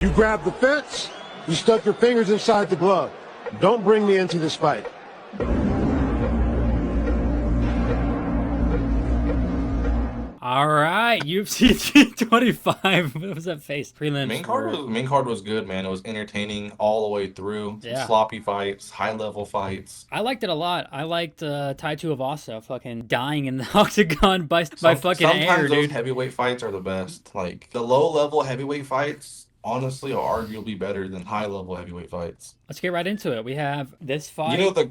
You grabbed the fence, you stuck your fingers inside the glove. Don't bring me into this fight. All right, UFC 325. What was that face? Prelims were, Main card was good, man. It was entertaining all the way through. Some yeah. sloppy fights, high level fights. I liked it a lot. I liked Tai Tuivasa fucking dying in the octagon by fucking air, Sometimes those dude. heavyweight fights are the best. Like the low level heavyweight fights, honestly, are arguably better than high level heavyweight fights. Let's get right into it. We have this You know fight.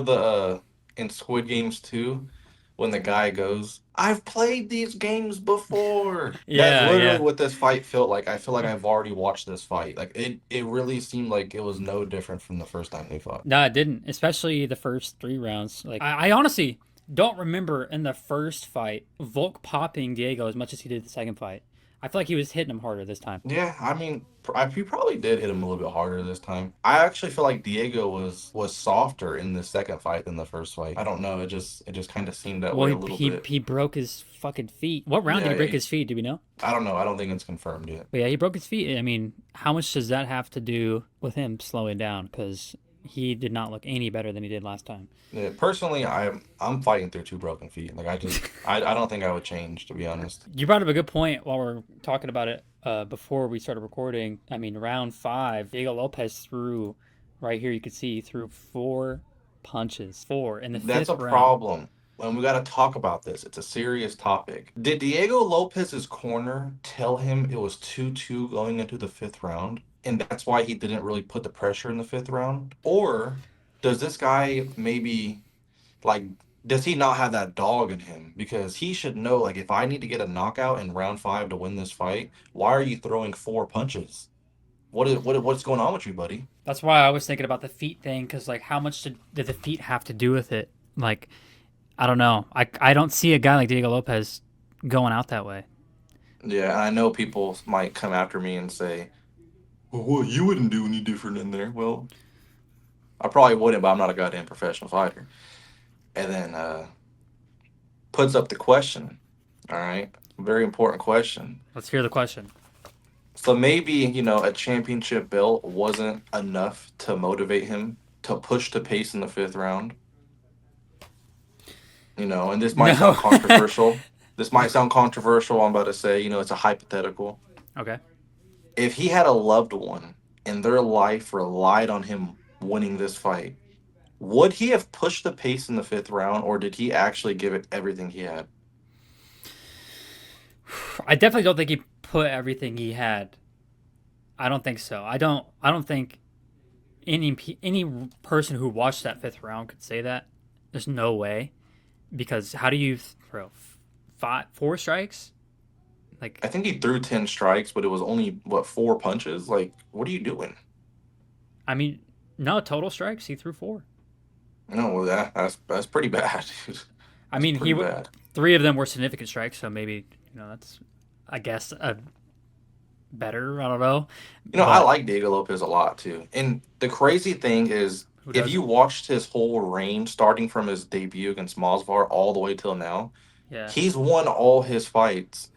the in Squid Games 2 when the guy goes, "I've played these games before." That's Yeah, literally yeah. what this fight felt like. I feel like I've already watched this fight. Like it really seemed like it was no different from the first time they fought. No, it didn't. Especially the first three rounds. Like I honestly don't remember in the first fight Volk popping Diego as much as he did the second fight. I feel like he was hitting him harder this time. Yeah, I mean, he probably did hit him a little bit harder this time. I actually feel like Diego was softer in the second fight than the first fight. I don't know. It just kind of seemed that Well, way he a little he, bit. he broke his fucking feet. What round did Yeah, he break yeah, his feet? Do we know? I don't know. I don't think it's confirmed yet. But yeah, he broke his feet. I mean, how much does that have to do with him slowing down? Because he did not look any better than he did last time. Yeah, personally, I'm fighting through two broken feet. Like I don't think I would change, to be honest. You brought up a good point while we're talking about it before we started recording. I mean, round five, Diego Lopez threw, right here you can see, he threw four punches. Four in the That's fifth a round. problem. And we got to talk about this. It's a serious topic. Did Diego Lopez's corner tell him it was 2-2 going into the fifth round? And that's why he didn't really put the pressure in the fifth round? Or does this guy maybe, like, does he not have that dog in him? Because he should know, like, if I need to get a knockout in round five to win this fight, why are you throwing four punches? What's going on with you, buddy? That's why I was thinking about the feet thing, because, like, how much did the feet have to do with it? Like, I don't know. I don't see a guy like Diego Lopez going out that way. Yeah, and I know people might come after me and say, well, you wouldn't do any different in there. Well, I probably wouldn't, but I'm not a goddamn professional fighter. And then puts up the question. All right, very important question. Let's hear the question. So maybe a championship belt wasn't enough to motivate him to push the pace in the fifth round. And this might No. sound controversial. This might sound controversial. I'm about to say, it's a hypothetical. Okay. If he had a loved one and their life relied on him winning this fight, would he have pushed the pace in the fifth round, or did he actually give it everything he had? I definitely don't think he put everything he had. I don't think so. I don't think any person who watched that fifth round could say that. There's no way, because how do you throw four strikes? Like, I think he threw 10 strikes, but it was only, what, four punches? Like, what are you doing? I mean, no total strikes. He threw four. No, well, that's pretty bad, dude. I That's mean, pretty bad. three of them were significant strikes, so maybe that's, I guess, a better. I don't know, I but like Diego Lopez a lot, too. And the crazy thing is, who if you doesn't? watched his whole reign, starting from his debut against Masvidal all the way till now, Yeah. he's won all his fights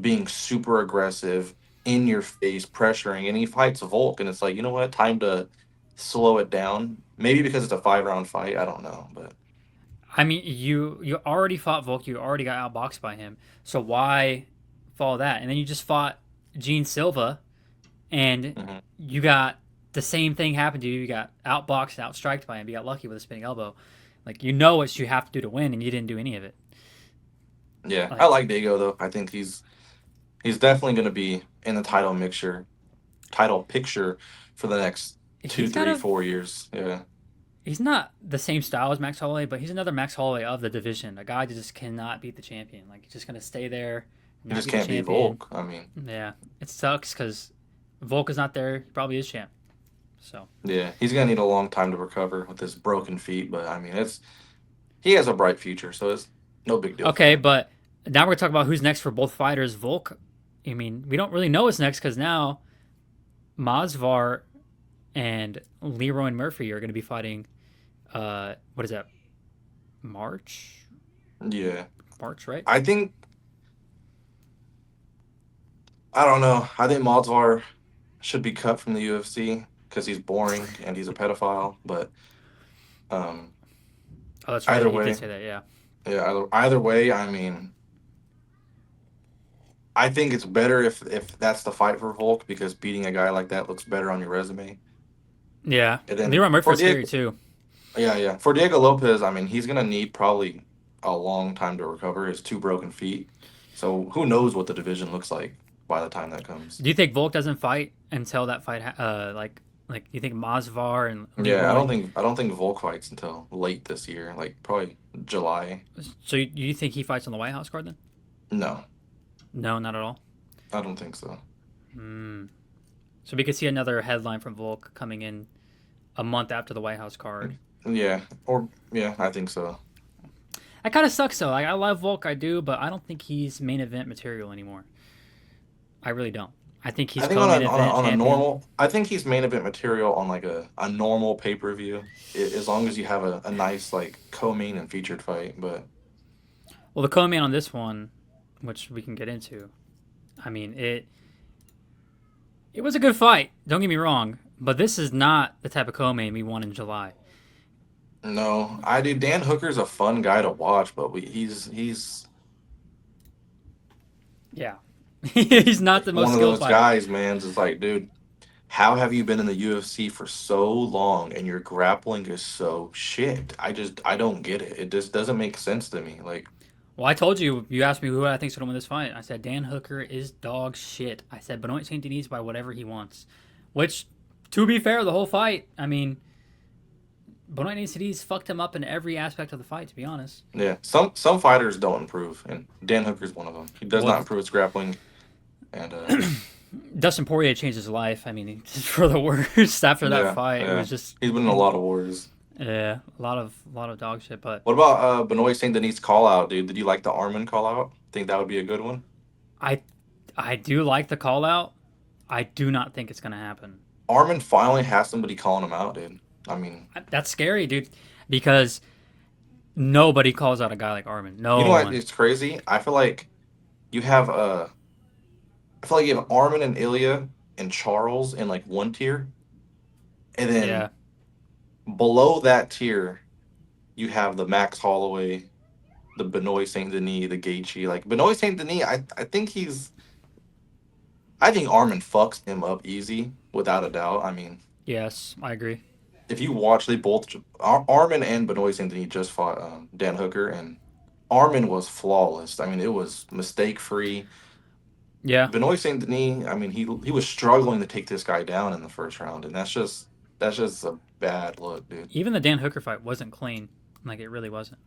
being super aggressive, in your face, pressuring, and he fights Volk, and it's like, you know what, time to slow it down. Maybe because it's a 5 round fight, I don't know, but I mean, you already fought Volk. You already got outboxed by him. So why follow that? And then you just fought Gene Silva, and mhm. you got the same thing happen to you. You got outboxed, outstriked by him. You got lucky with a spinning elbow. Like, what you have to do to win, and you didn't do any of it. Yeah, I Like, like Diego though. I think he's definitely going to be in the title picture for the next two, he's got three, a 4 years. Yeah, he's not the same style as Max Holloway, but he's another Max Holloway of the division. A guy that just cannot beat the champion. Like, he's just gonna stay there, he not just be the can't be champion. Volk. I mean, Yeah, it sucks because Volk is not there. He probably is champ. So yeah, he's going to need a long time to recover with his broken feet, but I mean, he has a bright future, so it's no big deal for okay, him. but now we're talking about who's next for both fighters. Volk. I mean, we don't really know what's next because now Masvar and Leroy Murphy are going to be fighting. What is that? March. Yeah, March, right? I think I don't know. I think Malzvar. should be cut from the UFC because he's boring and he's a pedophile. But um, Oh, that's right. either He did way, say that. Yeah. yeah, either way, I mean, I think it's better if that's the fight for Volk because beating a guy like that looks better on your resume. Yeah. And then Leroy for Murphy's scary Diego, too. yeah, yeah, for Diego Lopez, I mean, he's gonna need probably a long time to recover his two broken feet. So who knows what the division looks like by the time that comes. Do you think Volk doesn't fight until that fight? Like you think Masvar and Yeah, Leroy? I don't think Volk fights until late this year, like probably July. So you think he fights on the White House card then? No, No, not at all. I don't think so. Hmm. So we could see another headline from Volk coming in a month after the White House card. Yeah, or yeah, I think so. That kind of sucks though. Like I love Volk, I do, but I don't think he's main event material anymore. I really don't. I think I he's think co-main event on a champion. normal, I think he's main event material on like a normal pay per view, as long as you have a nice like co-main and featured fight. But Well, the co-main on this one, which we can get into, I mean it was a good fight. Don't get me wrong, but this is not the type of co-main we want in July. no, I do. Dan Hooker's a fun guy to watch, but he's Yeah, he's not the one most of skilled those fighter. guys, man. It's like, dude, how have you been in the UFC for so long and your grappling is so shit? I don't get it. It just doesn't make sense to me. Like, Well, I told you. You asked me who I think's gonna win this fight. I said Dan Hooker is dog shit. I said Benoit Saint Denis by whatever he wants. Which, to be fair, the whole fight. I mean, Benoit Saint Denis fucked him up in every aspect of the fight. To be honest. yeah, some fighters don't improve, and Dan Hooker's one of them. He does not Well, improve his grappling, and Dustin Poirier changed his life. I mean, for the worst after that yeah, fight. It yeah, was just, he's been in a lot of wars. yeah, a lot of dog shit. But What about Benoit Saint Denis call out, dude? Did you like the Armin call out? Think that would be a good one? I, I do like the call out. I do not think it's gonna happen. Armin finally has somebody calling him out, dude. I mean, That's scary, dude, because nobody calls out a guy like Armin. you know No what? one. It's crazy. You have I feel like you have Armin and Ilya and Charles in like one tier, and Yeah. then below that tier you have the Max Holloway, the Benoit Saint Denis, the Gaethje. Like Benoit Saint Denis, I think Armin fucks him up easy without a doubt. I mean, Yes, I agree. if you watch, they both Armin and Benoit Saint Denis just fought Dan Hooker, and Armin was flawless. I mean, it was mistake free. Yeah. Benoit Saint Denis, I mean, he was struggling to take this guy down in the first round, and that's just a bad look, dude. Even the Dan Hooker fight wasn't clean. Like it really wasn't.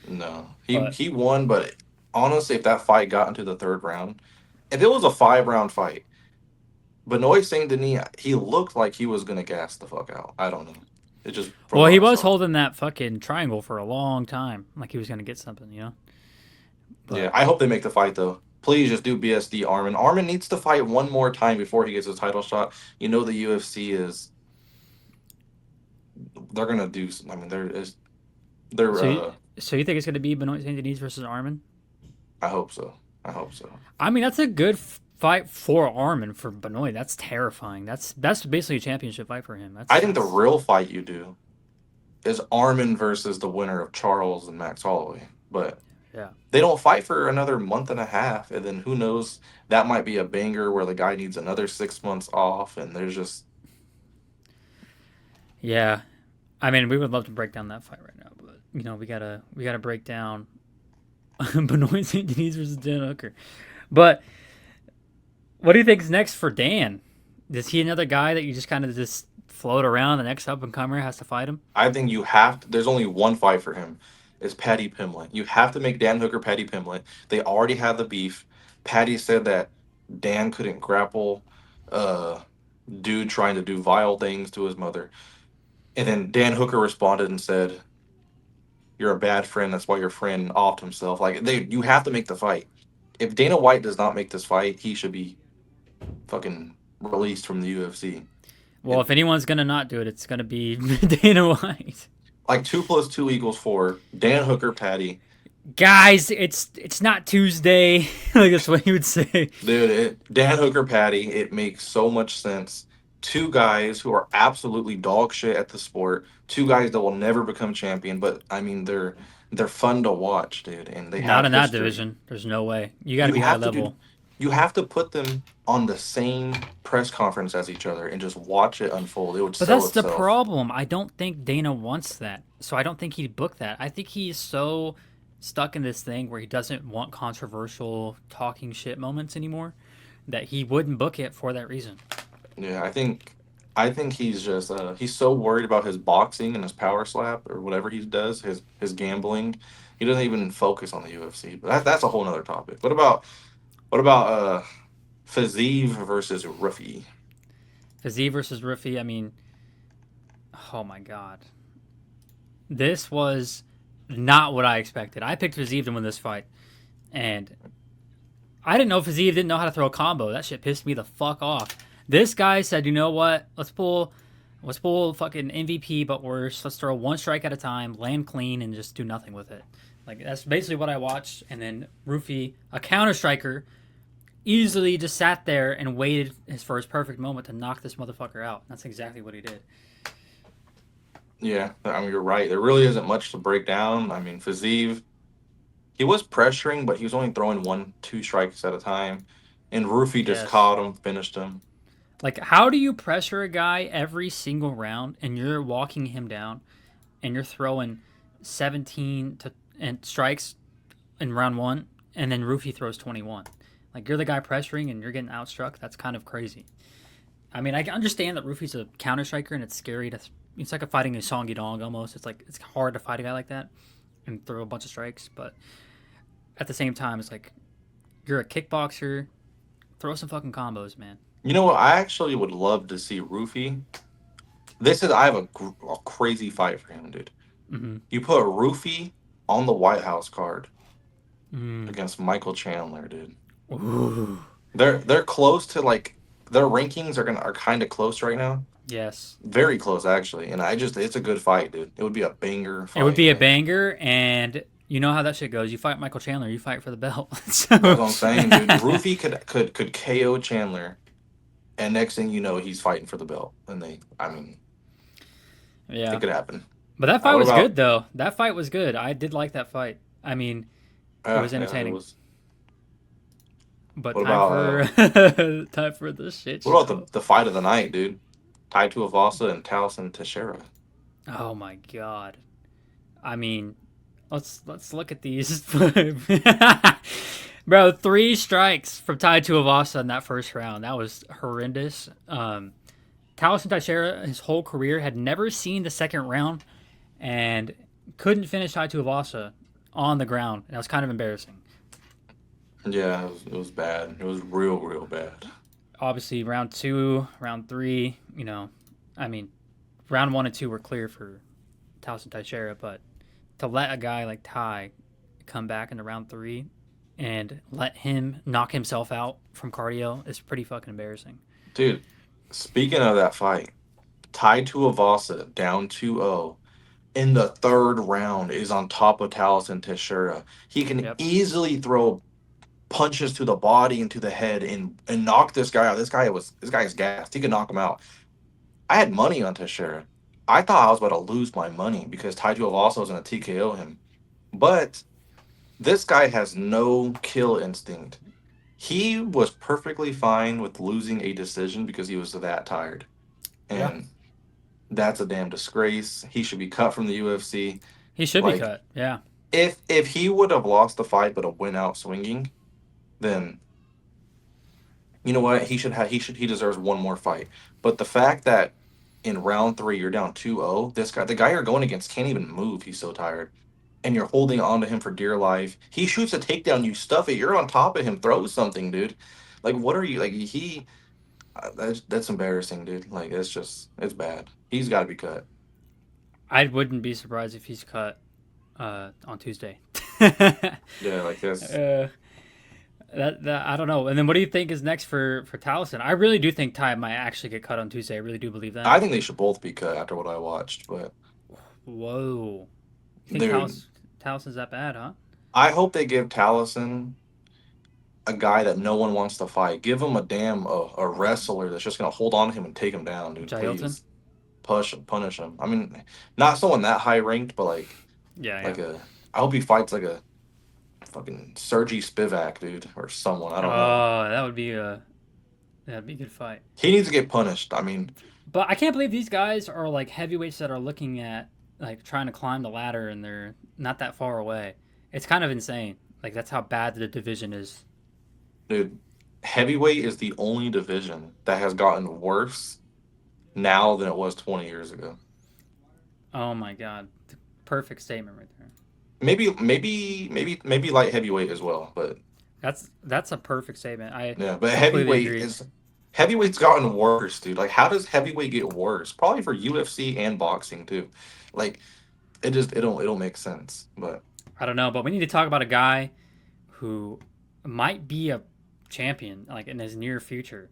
No, But he won, but honestly, if that fight got into the third round, if it was a 5 round fight, Benoit Saint Denis, he looked like he was gonna gas the fuck out. I don't know. It just from well, what he I was saw. holding that fucking triangle for a long time, like he was gonna get something, you know. Yeah, But I hope they make the fight though. Please just do BSD Armin. Armin needs to fight one more time before he gets his title shot. You know the UFC is they're gonna do. I mean, they're. so, so you think it's gonna be Benoit Saint Denis versus Armin? I hope so. I hope so. I mean, that's a good fight for Armin. For Benoit, that's terrifying. That's basically a championship fight for him. I think the That's real fight you do is Armin versus the winner of Charles and Max Holloway. But yeah. they don't fight for another month and a half, and then who knows? That might be a banger where the guy needs another 6 months off, and there's just Yeah. I mean, we would love to break down that fight right now, but we gotta break down Benoit Saint Denis versus Dan Hooker. But what do you think's next for Dan? Is he another guy that you just kind of just float around? The next up and comer has to fight him. I think you have to, there's only one fight for him. It's Paddy Pimblett. You have to make Dan Hooker Paddy Pimblett. They already have the beef. Paddy said that Dan couldn't grapple dude trying to do vile things to his mother. And then Dan Hooker responded and said, "You're a bad friend. That's why your friend offed himself." Like you have to make the fight. If Dana White does not make this fight, he should be fucking released from the UFC. Well, if anyone's gonna not do it, it's gonna be Dana White. Like 2 + 2 = 4. Dan Hooker, Patty. Guys, it's not Tuesday. Like that's what he would say. Dude, Dan Hooker Patty, it makes so much sense. Two guys who are absolutely dog shit at the sport. Two guys that will never become champion, but I mean they're fun to watch, dude, and they Not have in that history. division. There's no way. You got to You be high have to do level. you have to put them on the same press conference as each other and just watch it unfold. It would But sell that's the itself. problem. I don't think Dana wants that. So I don't think he'd book that. I think he's so stuck in this thing where he doesn't want controversial talking shit moments anymore that he wouldn't book it for that reason. Yeah, I think he's just he's so worried about his boxing and his power slap or whatever he does, his gambling. He doesn't even focus on the UFC. But that's a whole nother topic. What about Fazeev versus Ruffy? Fizzy versus Ruffy, I mean, oh my god. This was not what I expected. I picked Fiziev to win this fight. And I didn't know Fiziev didn't know how to throw a combo. That shit pissed me the fuck off. This guy said, you know what? Let's pull fucking MVP, but worse. Let's throw one strike at a time, land clean, and just do nothing with it. Like that's basically what I watched. And then Rufy, a counter striker, easily just sat there and waited for his perfect moment to knock this motherfucker out. That's exactly what he did. Yeah, I mean you're right. There really isn't much to break down. I mean Fazeev, he was pressuring, but he was only throwing one, two strikes at a time. And Ruffy just Yes. caught him, finished him. Like, how do you pressure a guy every single round and you're walking him down and you're throwing 17 to and strikes in round one and then Rufy throws 21? Like, you're the guy pressuring and you're getting outstruck. That's kind of crazy. I mean, I can understand that Rufy's a counter striker and it's scary to. It's like a fighting a Song Yadong almost. It's like it's hard to fight a guy like that and throw a bunch of strikes, but at the same time, it's like you're a kickboxer. Throw some fucking combos, man. You know what? I actually would love to see Ruffy. I have a crazy fight for him, dude. Mm-hmm. You put Ruffy on the White House card Mm. against Michael Chandler, dude. Ooh. They're close to like their rankings are kind of close right now. Yes. Very close actually. And it's a good fight, dude. It would be a banger It would fight. be a Like banger, and you know how that shit goes. You fight Michael Chandler, you fight for the belt. that's So, what I'm saying, dude. Ruffy could KO Chandler, and next thing you know, he's fighting for the belt. And I mean, it yeah. could happen. But that fight What was about? good, though. That fight was good. I did like that fight. I mean, it was Yeah, it entertaining. was. But What time about for time for the shit what about show. the fight of the night, dude? Tai Tuivasa and Taliesin Teixeira. Oh my god. I mean, let's look at these. Bro, three strikes from Tai Tuivasa in that first round. That was horrendous. Taliesin Teixeira, his whole career, had never seen the second round and couldn't finish Tai Tuivasa on the ground. And that was kind of embarrassing. Yeah, it was bad. It was real bad. Obviously, round two, round three, I mean, round one and two were clear for Taliesin Teixeira, but to let a guy like Ty come back into round three and let him knock himself out from cardio is pretty fucking embarrassing. Dude, speaking of that fight, Tai Tuivasa down 2-0 in the third round is on top of Taliesin Teixeira. He can Yep. easily throw punches to the body and to the head and knock this guy out. This guy is gassed. He could knock him out. I had money on Teixeira. I thought I was about to lose my money because Tai Tuivasa was going to TKO him. But this guy has no kill instinct. He was perfectly fine with losing a decision because he was that tired. Yeah. And that's a damn disgrace. He should be cut from the UFC. He should be Like cut. Yeah. if he would have lost the fight but a win out swinging, then you know what? He deserves one more fight. But the fact that in round 3 you're down 2-0, the guy you're going against can't even move. He's so tired. And you're holding on to him for dear life. He shoots a takedown, you stuff it. You're on top of him, throw something, dude. Like what are you like that's embarrassing, dude. Like it's bad. He's got to be cut. I wouldn't be surprised if he's cut on Tuesday. uh, Yeah, like that's that I don't know. And then what do you think is next for Taliesin? I really do think Ty might actually get cut on Tuesday. I really do believe that. I think they should both be cut after what I watched, but Whoa. You think dude, Talison's that bad, huh? I hope they give Taliesin a guy that no one wants to fight. Give him a damn a wrestler that's just gonna hold on to him and take him down, dude. Jailton? Please punish him. I mean, not someone that high ranked, but Yeah, yeah. like a. I hope he fights like a fucking Sergey Spivak, dude, or someone. I don't know. Oh, that'd be a good fight. He needs to get punished. I mean, But I can't believe these guys are like heavyweights that are looking at like trying to climb the ladder and they're not that far away. It's kind of insane. Like that's how bad the division is. dude, heavyweight is the only division that has gotten worse now than it was 20 years ago. Oh my god. Perfect statement right there. Maybe light heavyweight as well, but That's a perfect statement. I yeah, but completely agree. heavyweight's gotten worse, dude. Like, how does heavyweight get worse? Probably for UFC and boxing too. Like, it don't make sense. But I don't know, but we need to talk about a guy who might be a champion like in his near future,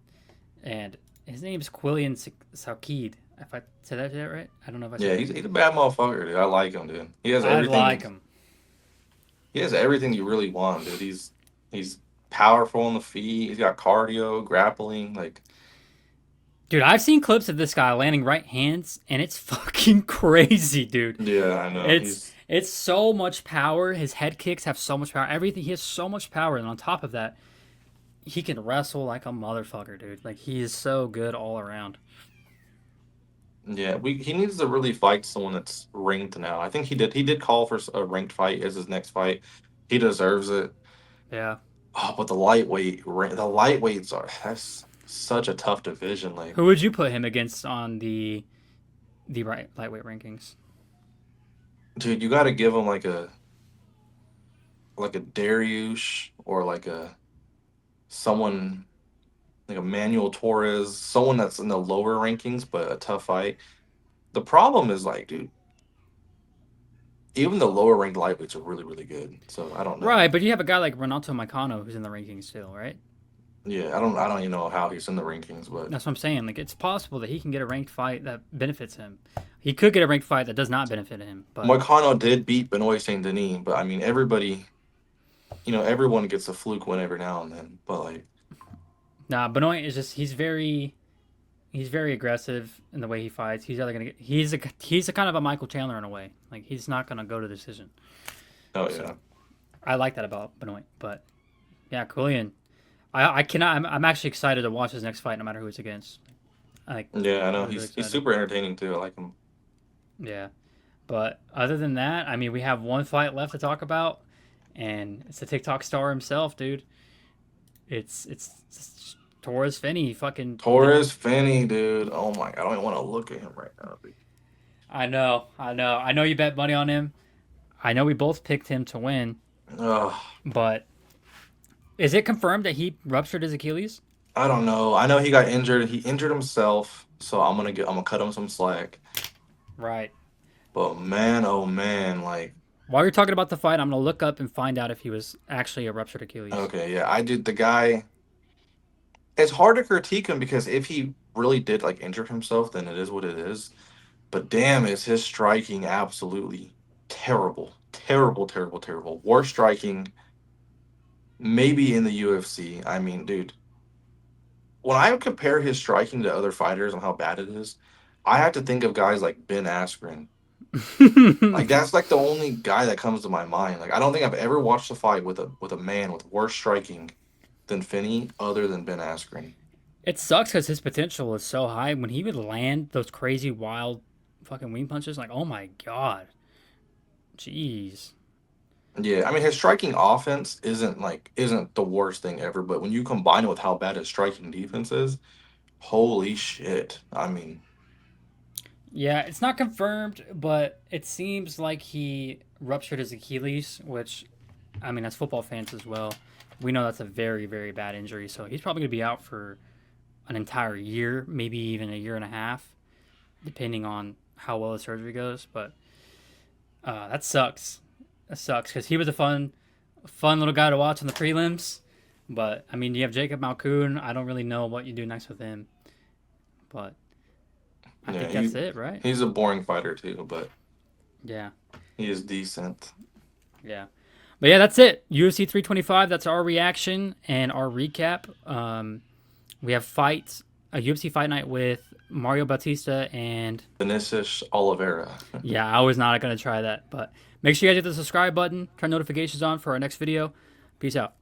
and his name's Quillian Salkeed. If I said that right, I don't know if I said yeah, that. he's a bad motherfucker, dude. I like him, dude. He has I everything. like him, He has everything you really want, dude. He's powerful on the feet. He's got cardio, grappling. Like, dude. I've seen clips of this guy landing right hands, and it's fucking crazy, dude. yeah, I know. It's so much power. His head kicks have so much power. Everything he has so much power, and on top of that, he can wrestle like a motherfucker, dude. Like he is so good all around. Yeah, he needs to really fight someone that's ranked now. I think he did call for a ranked fight as his next fight. He deserves it. Yeah. Oh, but the lightweights are that's such a tough division. Like, Who would you put him against on the right lightweight rankings? dude, you got to give him like a Dariush or like a someone like a Manuel Torres, someone that's in the lower rankings, but a tough fight. The problem is like, dude, even the lower ranked lightweights are really, really good. So I don't know. Right, but you have a guy like Renato Moicano who's in the rankings still, right? Yeah, I don't even know how he's in the rankings, but That's what I'm saying. Like it's possible that he can get a ranked fight that benefits him. He could get a ranked fight that does not benefit him, but Moicano did beat Benoit Saint Denis. But I mean, everyone gets a fluke win every now and then. But like, nah, Benoit is just he's very aggressive in the way he fights. He's either gonna get he's a kind of a Michael Chandler in a way. Like he's not gonna go to decision. oh yeah, So I like that about Benoit. But yeah, Quillian. I cannot. I'm actually excited to watch his next fight, no matter who it's against. Like yeah, I know really, really he's excited. super entertaining too. I like him. Yeah. But other than that, I mean, we have one fight left to talk about, and it's the TikTok star himself, dude. It's Torres Finney. Fucking. Torres Finney, dude. Oh my, I don't even want to look at him right now. Dude. I know. You bet money on him. I know we both picked him to win, Ugh, but is it confirmed that he ruptured his Achilles? I don't know. I know he got injured. He injured himself, so I'm gonna cut him some slack. Right. But man, oh man, like While you're talking about the fight, I'm gonna look up and find out if he was actually a ruptured Achilles. okay, yeah, I did the guy. It's hard to critique him because if he really did like injure himself, then it is what it is. But damn, is his striking absolutely terrible, terrible, terrible, terrible. Worst striking maybe in the UFC. I mean, dude, when I compare his striking to other fighters and how bad it is, I have to think of guys like Ben Askren. Like that's like the only guy that comes to my mind. Like I don't think I've ever watched a fight with a man with worse striking than Finney other than Ben Askren. It sucks because his potential is so high. When he would land those crazy, wild, fucking wing punches, like, oh my god, jeez. Yeah, I mean his striking offense isn't the worst thing ever, but when you combine it with how bad his striking defense is, holy shit. I mean, Yeah, it's not confirmed, but it seems like he ruptured his Achilles, which, I mean, as football fans as well, we know that's a very, very bad injury. So he's probably going to be out for an entire year, maybe even a year and a half, depending on how well the surgery goes. But that sucks. That sucks because he was a fun little guy to watch in the prelims. But I mean, you have Jacob Malkoon. I don't really know what you do next with him, but I yeah, think that's it, right? he's a boring fighter too, but Yeah, he is decent. yeah. But yeah, that's it. UFC 325. That's our reaction and our recap. We have fights, a UFC fight night with Mario Bautista and Vinicius Oliveira. yeah, I was not gonna try that, but make sure you guys hit the subscribe button, turn notifications on for our next video. Peace out.